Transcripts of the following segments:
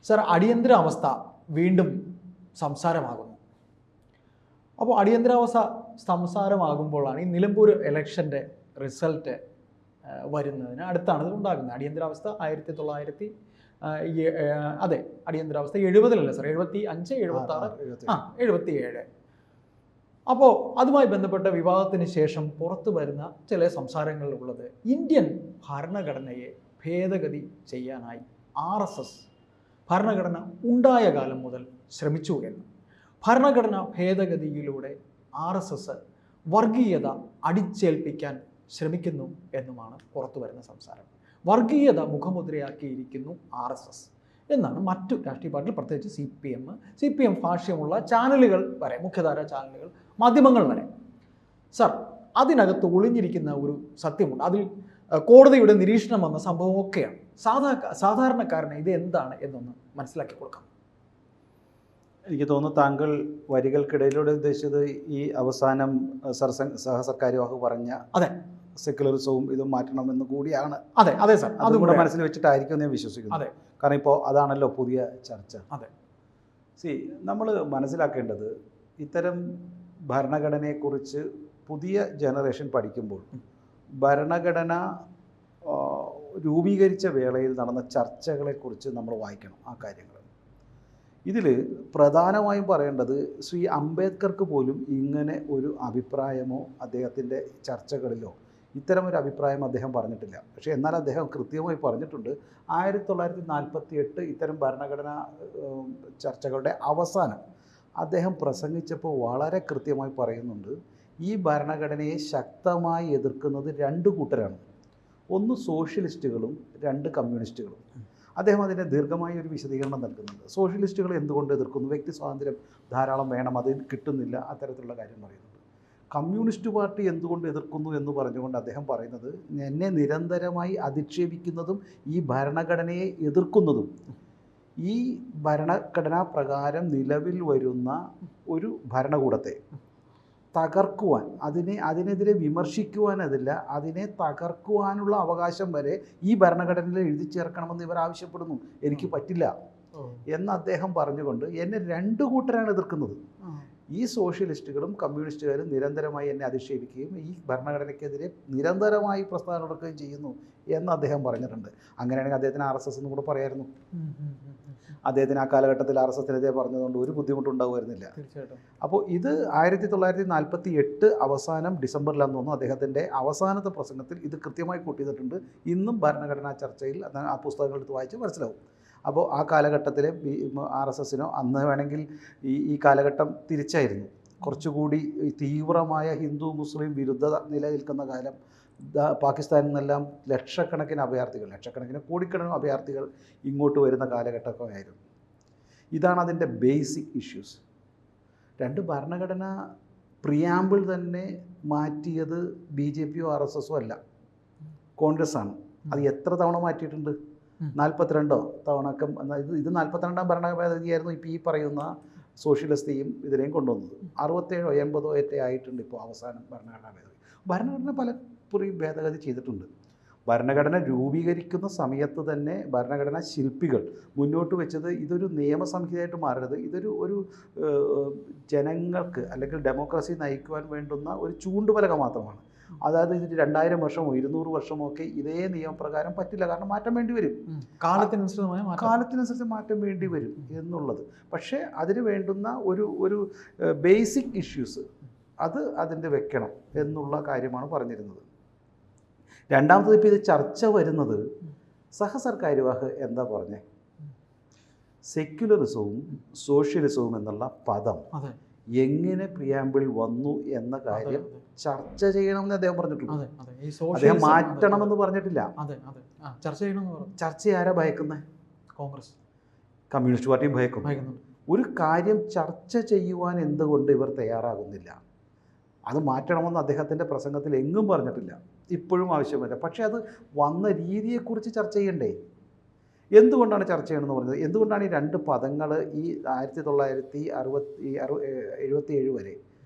Sir, അടിയന്തരാവസ്ഥ വീണ്ടും സംസാരമാകുന്നു. അപ്പോൾ അടിയന്തരാവസ്ഥ സംസാരമാകുമ്പോഴാണ് ഈ നിലമ്പൂർ ഇലക്ഷൻ്റെ റിസൾട്ട് വരുന്നതിന് അടുത്താണ് ഇത് ഉണ്ടാകുന്നത്. അടിയന്തരാവസ്ഥ 1900 അതെ, അടിയന്തരാവസ്ഥ 70-ലല്ലേ സർ? 75, 76, 77. അപ്പോൾ അതുമായി ബന്ധപ്പെട്ട വിവാദത്തിന് ശേഷം പുറത്തു വരുന്ന ചില സംസാരങ്ങളിലുള്ളത് ഇന്ത്യൻ ഭരണഘടനയെ ഭേദഗതി ചെയ്യാനായി RSS ഭരണഘടന ഉണ്ടായ കാലം മുതൽ ശ്രമിച്ചു എന്ന്. ഭരണഘടന ഭേദഗതിയിലൂടെ RSS വർഗീയത അടിച്ചേൽപ്പിക്കാൻ ശ്രമിക്കുന്നു എന്നുമാണ് പുറത്തു വരുന്ന സംസാരം. വർഗീയത മുഖമുദ്രയാക്കിയിരിക്കുന്നു RSS എന്നാണ് മറ്റു രാഷ്ട്രീയ പാർട്ടികൾ, പ്രത്യേകിച്ച് CPM ഭാഷ്യമുള്ള ചാനലുകൾ വരെ, മുഖ്യധാര ചാനലുകൾ, മാധ്യമങ്ങൾ വരെ. സർ, അതിനകത്ത് ഒളിഞ്ഞിരിക്കുന്ന ഒരു സത്യമുണ്ട്. അതിൽ കോടതിയുടെ നിരീക്ഷണം വന്ന സംഭവമൊക്കെയാണ്. സാധാരണക്കാരന് ഇത് എന്താണ് എന്നൊന്ന് മനസ്സിലാക്കി കൊടുക്കാം. എനിക്ക് തോന്നുന്നു താങ്കൾ വരികൾക്കിടയിലൂടെ ഉദ്ദേശിച്ചത് ഈ അവസാനം സഹസർക്കാർ വാക്ക് പറഞ്ഞ അതെ സെക്യുലറിസവും ഇതും മാറ്റണമെന്ന് കൂടിയാണ്. അതെ അതെ സർ, അതുകൂടെ മനസ്സിൽ വെച്ചിട്ടായിരിക്കും ഞാൻ വിശ്വസിക്കുന്നു. അതെ, കാരണം ഇപ്പോൾ അതാണല്ലോ പുതിയ ചർച്ച. അതെ, നമ്മൾ മനസ്സിലാക്കേണ്ടത് ഇത്തരം ഭരണഘടനയെക്കുറിച്ച് പുതിയ ജനറേഷൻ പഠിക്കുമ്പോൾ ഭരണഘടന രൂപീകരിച്ച വേളയിൽ നടന്ന ചർച്ചകളെക്കുറിച്ച് നമ്മൾ വായിക്കണം. ആ കാര്യങ്ങൾ ഇതിൽ പ്രധാനമായും പറയേണ്ടത് ശ്രീ അംബേദ്കർക്ക് പോലും ഇങ്ങനെ ഒരു അഭിപ്രായമോ അദ്ദേഹത്തിൻ്റെ ചർച്ചകളിലോ ഇത്തരമൊരു അഭിപ്രായം അദ്ദേഹം പറഞ്ഞിട്ടില്ല. പക്ഷേ എന്നാൽ അദ്ദേഹം കൃത്യമായി പറഞ്ഞിട്ടുണ്ട് 1948 ഇത്തരം ഭരണഘടനാ ചർച്ചകളുടെ അവസാനം അദ്ദേഹം പ്രസംഗിച്ചപ്പോൾ വളരെ കൃത്യമായി പറയുന്നുണ്ട്, ഈ ഭരണഘടനയെ ശക്തമായി എതിർക്കുന്നത് രണ്ട് കൂട്ടരാണ്. ഒന്ന് സോഷ്യലിസ്റ്റുകളും, രണ്ട് കമ്മ്യൂണിസ്റ്റുകളും. അദ്ദേഹം അതിൻ്റെ ദീർഘമായ ഒരു വിശദീകരണം നൽകുന്നുണ്ട്. സോഷ്യലിസ്റ്റുകൾ എന്തുകൊണ്ട് എതിർക്കുന്നു? വ്യക്തി സ്വാതന്ത്ര്യം ധാരാളം വേണം, അത് കിട്ടുന്നില്ല, അത്തരത്തിലുള്ള കാര്യം പറയുന്നുണ്ട്. കമ്മ്യൂണിസ്റ്റ് പാർട്ടി എന്തുകൊണ്ട് എതിർക്കുന്നു എന്ന് പറഞ്ഞുകൊണ്ട് അദ്ദേഹം പറയുന്നത്, എന്നെ നിരന്തരമായി അധിക്ഷേപിക്കുന്നതും ഈ ഭരണഘടനയെ എതിർക്കുന്നതും ഈ ഭരണഘടനാ പ്രകാരം നിലവിൽ വരുന്ന ഒരു ഭരണകൂടത്തെ തകർക്കുവാൻ, അതിനെതിരെ വിമർശിക്കുവാനതില്ല, അതിനെ തകർക്കുവാനുള്ള അവകാശം വരെ ഈ ഭരണഘടനയിൽ എഴുതി ചേർക്കണമെന്ന് ഇവർ ആവശ്യപ്പെടുന്നു. എനിക്ക് പറ്റില്ല എന്ന് അദ്ദേഹം പറഞ്ഞുകൊണ്ട് എന്നെ രണ്ട് കൂട്ടരാണ് എതിർക്കുന്നത്. ഈ സോഷ്യലിസ്റ്റുകളും കമ്മ്യൂണിസ്റ്റുകാരും നിരന്തരമായി എന്നെ അധിക്ഷേപിക്കുകയും ഈ ഭരണഘടനയ്ക്കെതിരെ നിരന്തരമായി പ്രസ്താവന നടക്കുകയും ചെയ്യുന്നു എന്ന് അദ്ദേഹം പറഞ്ഞിട്ടുണ്ട്. അങ്ങനെയാണെങ്കിൽ അദ്ദേഹത്തിന് RSS എന്നും കൂടെ പറയായിരുന്നു. അദ്ദേഹത്തിന് ആ കാലഘട്ടത്തിൽ RSSനെതിരെ പറഞ്ഞതുകൊണ്ട് ഒരു ബുദ്ധിമുട്ടുണ്ടാകുമായിരുന്നില്ല. അപ്പോൾ ഇത് 1948 അവസാനം ഡിസംബറിലാന്ന് തോന്നുന്നു അദ്ദേഹത്തിൻ്റെ അവസാനത്തെ പ്രസംഗത്തിൽ ഇത് കൃത്യമായി കൂട്ടിയിട്ടുണ്ട്. ഇന്നും ഭരണഘടനാ ചർച്ചയിൽ ആ പുസ്തകങ്ങൾ എടുത്ത് വായിച്ച് മനസ്സിലാവും. അപ്പോൾ ആ കാലഘട്ടത്തിലെ RSSനോ അന്ന് വേണമെങ്കിൽ ഈ കാലഘട്ടം തിരിച്ചായിരുന്നു. കുറച്ചുകൂടി തീവ്രമായ ഹിന്ദു മുസ്ലിം വിരുദ്ധത നിലനിൽക്കുന്ന കാലം. പാകിസ്ഥാനിൽ നിന്നെല്ലാം ലക്ഷക്കണക്കിന് കോടിക്കണക്കിന് അഭയാർത്ഥികൾ ഇങ്ങോട്ട് വരുന്ന കാലഘട്ടമൊക്കെയായിരുന്നു. ഇതാണ് അതിൻ്റെ ബേസിക് ഇഷ്യൂസ്. രണ്ട് ഭരണഘടന പ്രിയാമ്പിൾ തന്നെ മാറ്റിയത് BJPയോ RSSോ അല്ല, കോൺഗ്രസ്സാണ്. അത് എത്ര തവണ മാറ്റിയിട്ടുണ്ട്? 42 തവണക്കം. ഇത് 42ാം ഭരണഘടന ഭേദഗതിയായിരുന്നു ഇപ്പോൾ ഈ പറയുന്ന സോഷ്യലിസ്റ്റിയും ഇതിനെയും കൊണ്ടുവന്നത്. 67 or 80 ആയിട്ടുണ്ട് ഇപ്പോൾ അവസാനം ഭരണഘടനാ ഭേദഗതി. ഭരണഘടന പലപ്പോഴും ഭേദഗതി ചെയ്തിട്ടുണ്ട്. ഭരണഘടന രൂപീകരിക്കുന്ന സമയത്ത് തന്നെ ഭരണഘടനാ ശില്പികൾ മുന്നോട്ട് വെച്ചത് ഇതൊരു നിയമസംഹിതയായിട്ട് മാറരുത്, ഇതൊരു ജനങ്ങൾക്ക് അല്ലെങ്കിൽ ഡെമോക്രസി നയിക്കുവാൻ വേണ്ടുന്ന ഒരു ചൂണ്ടുപലക മാത്രമാണ്. അതായത് ഇതിന് 2000 വർഷമോ 200 വർഷമോ ഒക്കെ ഇതേ നിയമപ്രകാരം പറ്റില്ല, കാരണം മാറ്റം വേണ്ടി വരും, കാലത്തിനനുസരിച്ച് മാറ്റം വേണ്ടി വരും എന്നുള്ളത്. പക്ഷേ അതിന് വേണ്ടുന്ന ഒരു ബേസിക് ഇഷ്യൂസ് അതിൻ്റെ വെക്കണം എന്നുള്ള കാര്യമാണ് പറഞ്ഞിരുന്നത്. രണ്ടാമത്തത് ഇപ്പോൾ ഇത് ചർച്ച വരുന്നത് സഹസർക്കാർ വാക്ക് എന്താ പറഞ്ഞേ, സെക്യുലറിസവും സോഷ്യലിസവും എന്നുള്ള പദം എങ്ങനെ പ്രിയാമ്പിൾ വന്നു എന്ന കാര്യം ചർച്ച ചെയ്യണമെന്ന് അദ്ദേഹം പറഞ്ഞിട്ടുണ്ട്. അദ്ദേഹം മാറ്റണമെന്ന് പറഞ്ഞിട്ടില്ല. ചർച്ച ആരാ ഭയക്കുന്നത്? കോൺഗ്രസ്, കമ്മ്യൂണിസ്റ്റ് പാർട്ടിയും ഭയക്കുന്നു. ഒരു കാര്യം ചർച്ച ചെയ്യുവാൻ എന്തുകൊണ്ട് ഇവർ തയ്യാറാകുന്നില്ല? അത് മാറ്റണമെന്ന് അദ്ദേഹത്തിൻ്റെ പ്രസംഗത്തിൽ എങ്ങും പറഞ്ഞിട്ടില്ല, ഇപ്പോഴും ആവശ്യമില്ല. പക്ഷേ അത് വന്ന രീതിയെക്കുറിച്ച് ചർച്ച ചെയ്യണ്ടേ? എന്തുകൊണ്ടാണ് ചർച്ച ചെയ്യണമെന്ന് പറഞ്ഞത്? എന്തുകൊണ്ടാണ് ഈ രണ്ട് പദങ്ങൾ ഈ 1977 വരെ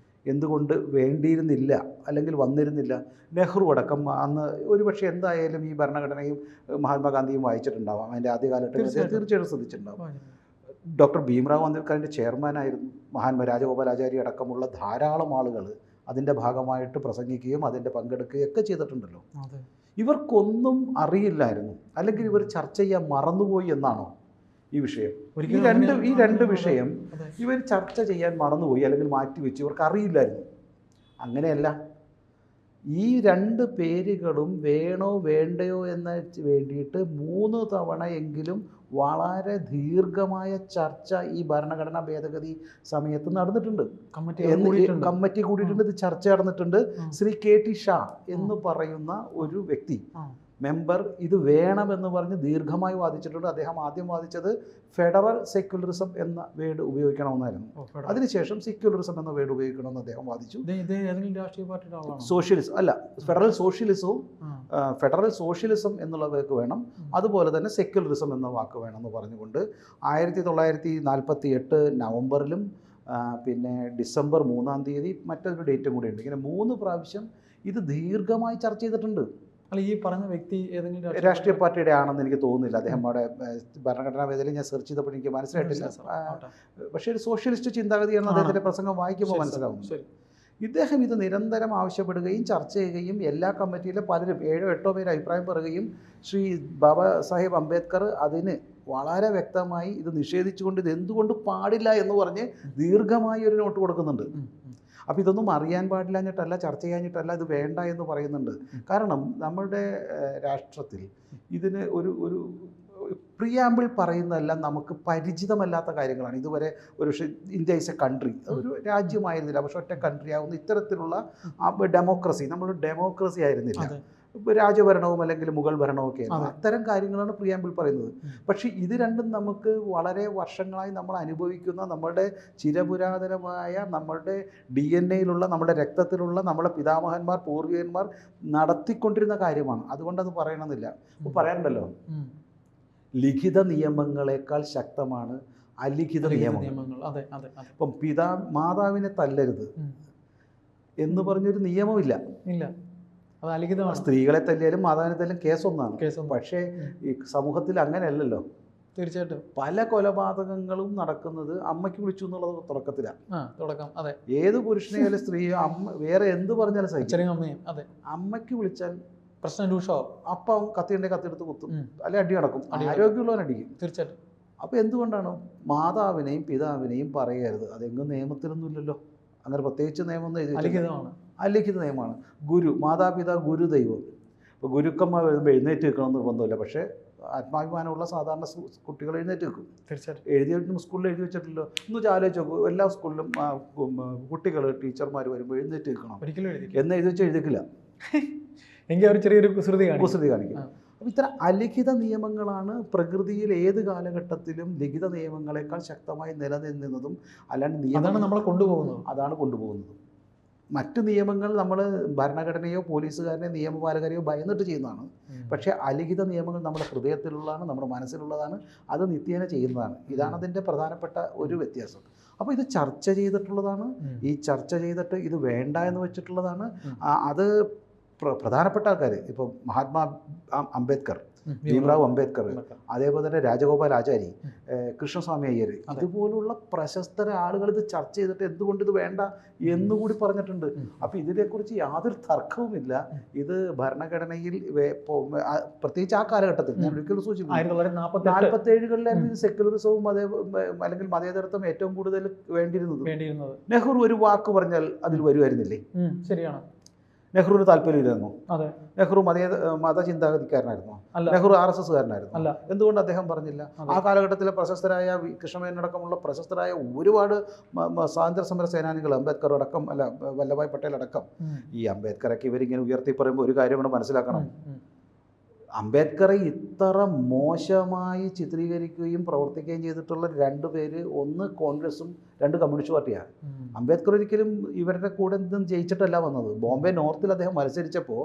എന്തുകൊണ്ട് വേണ്ടിയിരുന്നില്ല അല്ലെങ്കിൽ വന്നിരുന്നില്ല? നെഹ്റു അടക്കം അന്ന് ഒരുപക്ഷെ എന്തായാലും ഈ ഭരണഘടനയും മഹാത്മാഗാന്ധിയും വായിച്ചിട്ടുണ്ടാവാം. അതിൻ്റെ ആദ്യ കാലഘട്ടത്തിൽ തീർച്ചയായിട്ടും ശ്രദ്ധിച്ചിട്ടുണ്ടാവും. ഡോക്ടർ ഭീംറാവ് അംബേദ്കറിൻ്റെ ചെയർമാനായിരുന്നു. മഹാത്മാ രാജഗോപാലാചാരി അടക്കമുള്ള ധാരാളം ആളുകൾ അതിൻ്റെ ഭാഗമായിട്ട് പ്രസംഗിക്കുകയും അതിൻ്റെ പങ്കെടുക്കുകയും ഒക്കെ ചെയ്തിട്ടുണ്ടല്ലോ. ഇവർക്കൊന്നും അറിയില്ലായിരുന്നു, അല്ലെങ്കിൽ ഇവർ ചർച്ച ചെയ്യാൻ മറന്നുപോയി എന്നാണോ ഈ വിഷയം? ഈ രണ്ട് വിഷയം ഇവർ ചർച്ച ചെയ്യാൻ മറന്നുപോയി അല്ലെങ്കിൽ മാറ്റിവെച്ചു, ഇവർക്ക് അറിയില്ലായിരുന്നു. അങ്ങനെയല്ല, ഈ രണ്ട് പേരുകളും വേണോ വേണ്ടയോ എന്ന വേണ്ടിയിട്ട് 3 തവണ എങ്കിലും വളരെ ദീർഘമായ ചർച്ച ഈ ഭരണഘടനാ ഭേദഗതി സമയത്ത് നടന്നിട്ടുണ്ട്. കമ്മിറ്റി കൂടിയിട്ടുണ്ട്, ഇത് ചർച്ച നടന്നിട്ടുണ്ട്. ശ്രീ KT ഷാ എന്ന് പറയുന്ന ഒരു വ്യക്തി മെമ്പർ ഇത് വേണമെന്ന് പറഞ്ഞ് ദീർഘമായി വാദിച്ചിട്ടുണ്ട്. അദ്ദേഹം ആദ്യം വാദിച്ചത് ഫെഡറൽ സെക്യുലറിസം എന്ന വേർഡ് ഉപയോഗിക്കണമെന്നായിരുന്നു. അതിനുശേഷം സെക്യുലറിസം എന്ന വേർഡ് ഉപയോഗിക്കണമെന്ന് അദ്ദേഹം വാദിച്ചു. സോഷ്യലിസം അല്ല, ഫെഡറൽ സോഷ്യലിസം എന്നുള്ള വാക്ക് വേണം, അതുപോലെ തന്നെ സെക്യുലറിസം എന്ന വാക്ക് വേണമെന്ന് പറഞ്ഞുകൊണ്ട് 1948 നവംബറിലും പിന്നെ ഡിസംബർ 3-ാം തീയതി മറ്റൊരു ഡേറ്റും കൂടി ഉണ്ട്. ഇങ്ങനെ 3 പ്രാവശ്യം ഇത് ദീർഘമായി ചർച്ച ചെയ്തിട്ടുണ്ട്. അല്ല, ഈ പറഞ്ഞ വ്യക്തി ഏതെങ്കിലും രാഷ്ട്രീയ പാർട്ടിയുടെ ആണെന്ന് എനിക്ക് തോന്നുന്നില്ല. അദ്ദേഹം അവിടെ ഭരണഘടനാ വേദിയിൽ ഞാൻ സെർച്ച് ചെയ്തപ്പോൾ എനിക്ക് മനസ്സിലായിട്ടില്ല. പക്ഷേ ഒരു സോഷ്യലിസ്റ്റ് ചിന്താഗതിയാണ് അദ്ദേഹത്തിൻ്റെ പ്രസംഗം വായിക്കുമ്പോൾ മനസ്സിലാവുന്നത്. ഇദ്ദേഹം ഇത് നിരന്തരം ആവശ്യപ്പെടുകയും ചർച്ച ചെയ്യുകയും എല്ലാ കമ്മിറ്റിയിലെ പലരും 7-8 പേര് അഭിപ്രായം പറയുകയും ശ്രീ ബാബാ സാഹേബ് അംബേദ്കർ അതിന് വളരെ വ്യക്തമായി ഇത് നിഷേധിച്ചുകൊണ്ട് ഇത് എന്തുകൊണ്ട് പാടില്ല എന്ന് പറഞ്ഞ് ദീർഘമായി ഒരു നോട്ട് കൊടുക്കുന്നുണ്ട്. അപ്പോൾ ഇതൊന്നും അറിയാൻ പാടില്ലാഞ്ഞിട്ടല്ല, ചർച്ച ചെയ്യാഞ്ഞിട്ടല്ല, ഇത് വേണ്ട എന്ന് പറയുന്നുണ്ട്. കാരണം നമ്മുടെ രാഷ്ട്രത്തിൽ ഇതിന് ഒരു പ്രിയാമ്പിൾ പറയുന്നതെല്ലാം നമുക്ക് പരിചിതമല്ലാത്ത കാര്യങ്ങളാണ്. ഇതുവരെ ഒരു ഇന്ത്യ ഈസ് എ കൺട്രി, ഒരു രാജ്യമായിരുന്നില്ല, പക്ഷെ ഒറ്റ കൺട്രി ആവുന്ന ഇത്തരത്തിലുള്ള ഡെമോക്രസി, നമ്മൾ ഡെമോക്രസി ആയിരുന്നില്ല, രാജഭരണവും അല്ലെങ്കിൽ മുഗൾ ഭരണവും ഒക്കെ അത്തരം കാര്യങ്ങളാണ് പ്രിയാമ്പിൾ പറയുന്നത്. പക്ഷേ ഇത് രണ്ടും നമുക്ക് വളരെ വർഷങ്ങളായി നമ്മൾ അനുഭവിക്കുന്ന നമ്മളുടെ ചിരപുരാതനമായ നമ്മളുടെ DNA-യിലുള്ള നമ്മുടെ രക്തത്തിലുള്ള നമ്മുടെ പിതാമഹന്മാർ പൂർവികന്മാർ നടത്തിക്കൊണ്ടിരുന്ന കാര്യമാണ്. അതുകൊണ്ടത് പറയണമെന്നില്ല. ഇപ്പോൾ പറയാറുണ്ടല്ലോ, ലിഖിത നിയമങ്ങളെക്കാൾ ശക്തമാണ് അലിഖിത നിയമങ്ങൾ. ഇപ്പം മാതാവിനെ തല്ലരുത് എന്ന് പറഞ്ഞൊരു നിയമമില്ല. സ്ത്രീകളെ തല്ലിയാലും മാതാവിനെ തല്ലിയാലും കേസൊന്നാണ്. പക്ഷേ ഈ സമൂഹത്തിൽ അങ്ങനെയല്ലല്ലോ. തീർച്ചയായിട്ടും പല കൊലപാതകങ്ങളും നടക്കുന്നത് അമ്മയ്ക്ക് വിളിച്ചു എന്നുള്ളത് തുടക്കം. ഏത് പുരുഷനെയാലും സ്ത്രീയോ അമ്മ വേറെ എന്ത് പറഞ്ഞാലും സഹിക്കും. അമ്മയ്ക്ക് വിളിച്ചാൽ പ്രശ്നം രൂക്ഷമാവും. അപ്പം കത്തിയുണ്ടെങ്കിൽ കത്തിയെടുത്ത് കുത്തും, അല്ലെ അടി നടക്കും, ആരോഗ്യമുള്ളവൻ അടിക്കും. തീർച്ചയായിട്ടും. അപ്പോൾ എന്തുകൊണ്ടാണ് മാതാവിനെയും പിതാവിനെയും പറയരുത്? അതെങ്ങും നിയമത്തിലൊന്നും ഇല്ലല്ലോ. അങ്ങനെ പ്രത്യേകിച്ച് നിയമമൊന്നും എഴുതിയിട്ടില്ല. അലിഖിത നിയമമാണ്. മാതാപിതാ ഗുരു ദൈവം. ഇപ്പോൾ ഗുരുക്കന്മാർ വരുമ്പോൾ എഴുന്നേറ്റ് വെക്കണമെന്ന് നിർബന്ധമില്ല, പക്ഷേ ആത്മാഭിമാനമുള്ള സാധാരണ കുട്ടികൾ എഴുന്നേറ്റ് വെക്കും. തീർച്ചയായിട്ടും. എഴുതി സ്കൂളിൽ എഴുതി വെച്ചിട്ടില്ലോ. ഒന്ന് ആലോചിച്ച് നോക്കൂ, എല്ലാ സ്കൂളിലും കുട്ടികൾ ടീച്ചർമാർ വരുമ്പോൾ എഴുന്നേറ്റ് വെക്കണം എന്ന് എഴുതി വെച്ചാൽ എഴുതിക്കില്ല. എങ്കിൽ അവർ ചെറിയൊരു കുസൃതി കാണിക്കും. അപ്പോൾ ഇത്തരം അലിഖിത നിയമങ്ങളാണ് പ്രകൃതിയിൽ ഏത് കാലഘട്ടത്തിലും ലിഖിത നിയമങ്ങളെക്കാൾ ശക്തമായി നിലനിന്നതും. അല്ലാണ്ട് നിയമം നമ്മളെ കൊണ്ടുപോകുന്നത്. മറ്റു നിയമങ്ങൾ നമ്മൾ ഭരണഘടനയോ പോലീസുകാരനെയോ നിയമപാലകരെയോ ഭയന്നിട്ട് ചെയ്യുന്നതാണ്. പക്ഷേ അലിഖിത നിയമങ്ങൾ നമ്മുടെ ഹൃദയത്തിലുള്ളതാണ്, നമ്മുടെ മനസ്സിലുള്ളതാണ്, അത് നിത്യേന ചെയ്യുന്നതാണ്. ഇതാണ് അതിൻ്റെ പ്രധാനപ്പെട്ട ഒരു വ്യത്യാസം. അപ്പോൾ ഇത് ചർച്ച ചെയ്തിട്ടുള്ളതാണ്. ഈ ചർച്ച ചെയ്തിട്ട് ഇത് വേണ്ട എന്ന് വെച്ചിട്ടുള്ളതാണ്. അത് പ്രധാനപ്പെട്ട ആൾക്കാർ, ഇപ്പോൾ മഹാത്മാ അംബേദ്കർ, ഭീംറാവ് അംബേദ്കർ, അതേപോലെ തന്നെ രാജഗോപാലാചാരി, കൃഷ്ണസ്വാമി അയ്യർ, ഇതുപോലുള്ള പ്രശസ്തര ആളുകൾ ഇത് ചർച്ച ചെയ്തിട്ട് എന്തുകൊണ്ട് ഇത് വേണ്ട എന്നുകൂടി പറഞ്ഞിട്ടുണ്ട്. അപ്പോൾ ഇതിനെക്കുറിച്ച് യാതൊരു തർക്കവുമില്ല. ഇത് ഭരണഘടനയിൽ പ്രത്യേകിച്ച് ആ കാലഘട്ടത്തിൽ ഞാൻ ഒരിക്കലും സൂചിപ്പിച്ചു 47-കളിലായിരുന്നു ഇത് സെക്യുലറിസവും അല്ലെങ്കിൽ മതേതരത്വം ഏറ്റവും കൂടുതൽ വേണ്ടിയിരുന്നത്. നെഹ്റു ഒരു വാക്ക് പറഞ്ഞാൽ അതിൽ വരുമായിരുന്നില്ലേ? ശരിയാണ്. നെഹ്റുവിന് താല്പര്യമില്ലായിരുന്നു. നെഹ്റു മതചിന്താഗതിക്കാരനായിരുന്നു. നെഹ്റു RSSകാരനായിരുന്നു. എന്തുകൊണ്ട് അദ്ദേഹം പറഞ്ഞില്ല? ആ കാലഘട്ടത്തിലെ പ്രശസ്തരായ കൃഷ്ണമേനോടക്കമുള്ള പ്രശസ്തരായ ഒരുപാട് സ്വാതന്ത്ര്യ സമര സേനാനികൾ, അംബേദ്കർ അടക്കം, വല്ലഭായ് പട്ടേൽ അടക്കം, ഈ അംബേദ്കറൊക്കെ ഇവരിങ്ങനെ ഉയർത്തി പറയുമ്പോൾ ഒരു കാര്യം കൂടെ മനസ്സിലാക്കണം. അംബേദ്കറെ ഇത്ര മോശമായി ചിത്രീകരിക്കുകയും പ്രവർത്തിക്കുകയും ചെയ്തിട്ടുള്ള 2 പേര്, ഒന്ന് കോൺഗ്രസും 2 കമ്മ്യൂണിസ്റ്റ് പാർട്ടിയാണ്. അംബേദ്കർ ഒരിക്കലും ഇവരുടെ കൂടെ നിന്നും ജയിച്ചിട്ടല്ല വന്നത്. ബോംബെ നോർത്തിൽ അദ്ദേഹം മത്സരിച്ചപ്പോൾ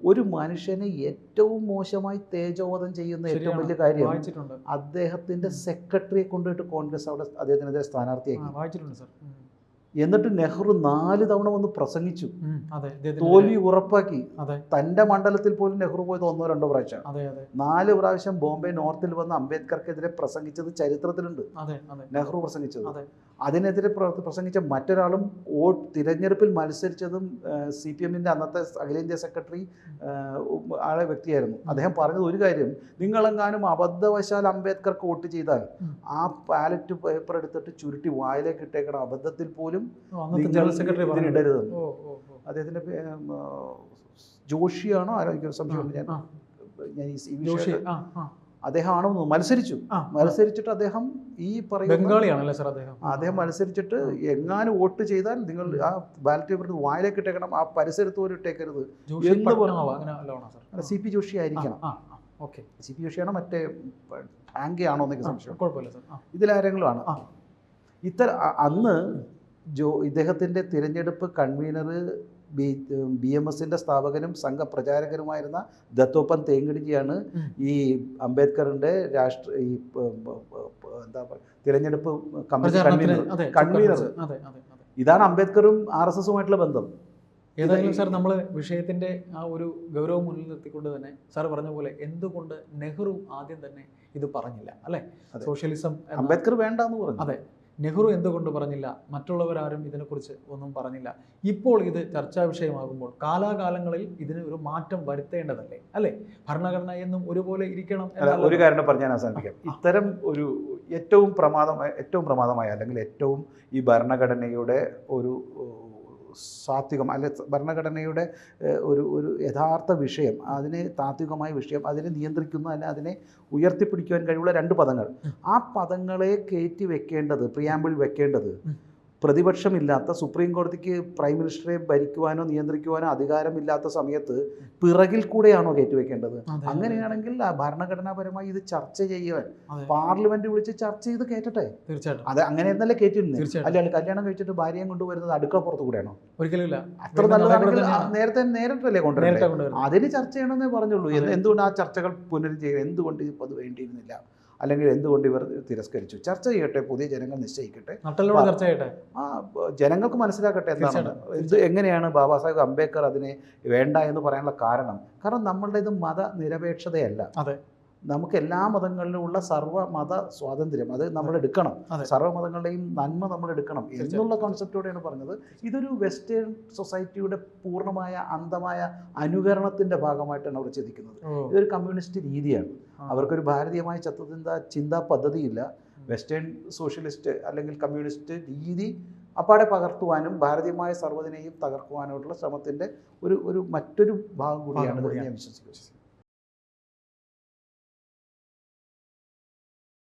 ഒരു മനുഷ്യനെ ഏറ്റവും മോശമായി തേജോവധം ചെയ്യുന്ന ഏറ്റവും വലിയ കാര്യം അദ്ദേഹത്തിൻ്റെ സെക്രട്ടറിയെ കൊണ്ടുപോയിട്ട് കോൺഗ്രസ് അവിടെ അദ്ദേഹത്തിനെതിരെ സ്ഥാനാർത്ഥിയാക്കി. എന്നിട്ട് നെഹ്റു 4 തവണ വന്ന് പ്രസംഗിച്ചു, അതെ, തോൽവി ഉറപ്പാക്കി. അതെ, തൻ്റെ മണ്ഡലത്തിൽ പോലും നെഹ്റു പോയത് 1-2 പ്രാവശ്യം. അതെ, അതെ, 4 പ്രാവശ്യം ബോംബെ നോർത്തിൽ വന്ന് അംബേദ്കർക്കെതിരെ പ്രസംഗിച്ചത് ചരിത്രത്തിലുണ്ട്. അതെ, അതെ, നെഹ്റു പ്രസംഗിച്ചത്. അതെ, അതിനെതിരെ പ്രസംഗിച്ച മറ്റൊരാളും തിരഞ്ഞെടുപ്പിൽ മത്സരിച്ചതും CPM-ൻ്റെ അന്നത്തെ അഖിലേന്ത്യാ സെക്രട്ടറി ആളെ വ്യക്തിയായിരുന്നു. അദ്ദേഹം പറഞ്ഞത് ഒരു കാര്യം, നിങ്ങളെങ്ങാനും അബദ്ധവശാൽ അംബേദ്കർക്ക് വോട്ട് ചെയ്താൽ ആ ബാലറ്റ് പേപ്പർ എടുത്തിട്ട് ചുരുട്ടി വായിലേക്ക് ഇട്ടേക്കണം, അബദ്ധത്തിൽ പോലും ഇതിനിടരുതെന്ന്. അദ്ദേഹത്തിൻ്റെ ജോഷിയാണോ ആരോ സംശയമുണ്ട്, ഞാൻ ഈ വിഷയം അദ്ദേഹമാണോ മത്സരിച്ചിട്ട് അദ്ദേഹം ഈ പറയുന്ന അദ്ദേഹം മത്സരിച്ചിട്ട് എങ്ങാനും വോട്ട് ചെയ്താൽ നിങ്ങൾ ആ ബാലറ്റ് പേപ്പർ വായിലേക്ക് ഇട്ടേക്കണം, ആ പരിസരത്ത് പോലും ഇട്ടേക്കരുത് എന്ന് പറഞ്ഞു. CP ജോഷി ആയിരിക്കണം. CP ജോഷിയാണോ മറ്റേ ആംഗയാണോ എന്നൊക്കെ സംശയം. ഇതിലാരെങ്കിലും ആണ്. അന്ന് ഇദ്ദേഹത്തിൻ്റെ തിരഞ്ഞെടുപ്പ് കൺവീനർ BMSൻ്റെ സ്ഥാപകനും സംഘപ്രചാരകനുമായിരുന്ന ദത്തോപ്പൻ തേങ്കടിജിയാണ് ഈ അംബേദ്കറിൻ്റെ എന്താ പറയുക തിരഞ്ഞെടുപ്പ് കൺവീനർ. ഇതാണ് അംബേദ്കറും RSSുമായിട്ടുള്ള ബന്ധം. ഏതായാലും സാർ, നമ്മൾ വിഷയത്തിൻ്റെ ആ ഒരു ഗൗരവം മുന്നിൽ നിർത്തിക്കൊണ്ട് തന്നെ സാർ പറഞ്ഞ പോലെ എന്തുകൊണ്ട് നെഹ്റു ആദ്യം തന്നെ ഇത് പറഞ്ഞില്ല, അല്ലേ? സോഷ്യലിസം അംബേദ്കർ വേണ്ടെന്ന് പറഞ്ഞു. അതെ, നെഹ്റു എന്തുകൊണ്ട് പറഞ്ഞില്ല? മറ്റുള്ളവരാരും ഇതിനെക്കുറിച്ച് ഒന്നും പറഞ്ഞില്ല. ഇപ്പോൾ ഇത് ചർച്ചാ വിഷയമാകുമ്പോൾ കാലാകാലങ്ങളിൽ ഇതിന് ഒരു മാറ്റം വരുത്തേണ്ടതല്ലേ, അല്ലേ? ഭരണഘടന എന്നും ഒരുപോലെ ഇരിക്കണം. ഒരു കാര്യം പറഞ്ഞാൽ അവസാനിപ്പിക്കാം. ഇത്തരം ഒരു ഏറ്റവും പ്രമാദമായ അല്ലെങ്കിൽ ഏറ്റവും ഈ ഭരണഘടനയുടെ ഒരു സാത്വികം അല്ലെ ഭരണഘടനയുടെ ഒരു യഥാർത്ഥ വിഷയം, അതിനെ താത്വികമായ വിഷയം, അതിനെ നിയന്ത്രിക്കുന്ന അല്ലെ അതിനെ ഉയർത്തിപ്പിടിക്കുവാൻ കഴിവുള്ള 2 പദങ്ങൾ, ആ പദങ്ങളെ കയറ്റി വെക്കേണ്ടത്, പ്രിയാമ്പിൾ വെക്കേണ്ടത് പ്രതിപക്ഷമില്ലാത്ത, സുപ്രീം കോടതിക്ക് പ്രൈം മിനിസ്റ്ററെ ഭരിക്കുവാനോ നിയന്ത്രിക്കുവാനോ അധികാരമില്ലാത്ത സമയത്ത് പിറകിൽ കൂടെയാണോ കയറ്റിവെക്കേണ്ടത്? അങ്ങനെയാണെങ്കിൽ ഭരണഘടനാപരമായി ഇത് ചർച്ച ചെയ്യുവാൻ പാർലമെന്റ് വിളിച്ച് ചർച്ച ചെയ്ത് കയറ്റട്ടെ. തീർച്ചയായിട്ടും അത് അങ്ങനെ എന്നല്ലേ കയറ്റിരുന്നത്. അല്ലാണ്ട് കല്യാണം കഴിച്ചിട്ട് ഭാര്യയും കൊണ്ടുവരുന്നത് അടുക്കള പുറത്ത് കൂടെയാണോ? ഒരിക്കലില്ല. അത്ര നല്ലതാണെങ്കിൽ നേരത്തെ കൊണ്ടുവരുന്നത്. അതിന് ചർച്ച ചെയ്യണമെന്നേ പറഞ്ഞുള്ളൂ. എന്തുകൊണ്ട് ആ ചർച്ചകൾ പുനരുജ്ജീവനം, എന്തുകൊണ്ട് അത് വേണ്ടിയിരുന്നില്ല, അല്ലെങ്കിൽ എന്തുകൊണ്ട് ഇവർ തിരസ്കരിച്ചു? ചർച്ച ചെയ്യട്ടെ, പുതിയ ജനങ്ങൾ നിശ്ചയിക്കട്ടെ, ചർച്ച ചെയ്യട്ടെ, ജനങ്ങൾക്ക് മനസ്സിലാക്കട്ടെ എന്താണ് എങ്ങനെയാണ് ബാബാ സാഹിബ് അംബേദ്കർ അതിനെ വേണ്ട എന്ന് പറയാനുള്ള കാരണം നമ്മളുടെ ഇത് മതനിരപേക്ഷതയല്ല. അതെ, നമുക്ക് എല്ലാ മതങ്ങളിലുമുള്ള സർവ്വമത സ്വാതന്ത്ര്യം അത് നമ്മൾ എടുക്കണം, സർവ്വമതങ്ങളുടെയും നന്മ നമ്മൾ എടുക്കണം എന്നുള്ള കോൺസെപ്റ്റോടെയാണ് പറഞ്ഞത്. ഇതൊരു വെസ്റ്റേൺ സൊസൈറ്റിയുടെ പൂർണ്ണമായ അന്ധമായ അനുകരണത്തിൻ്റെ ഭാഗമായിട്ടാണ് അവർ ചിന്തിക്കുന്നത്. ഇതൊരു കമ്മ്യൂണിസ്റ്റ് രീതിയാണ്. അവർക്കൊരു ഭാരതീയമായ ചിന്താ പദ്ധതിയില്ല. വെസ്റ്റേൺ സോഷ്യലിസ്റ്റ് അല്ലെങ്കിൽ കമ്മ്യൂണിസ്റ്റ് രീതി അപ്പാടെ പകർത്തുവാനും ഭാരതീയമായ സർവ്വതിനെയും തകർക്കുവാനുള്ള ശ്രമത്തിൻ്റെ മറ്റൊരു ഭാഗം കൂടിയാണ് ഞാൻ വിശ്വസിക്കുന്നത്.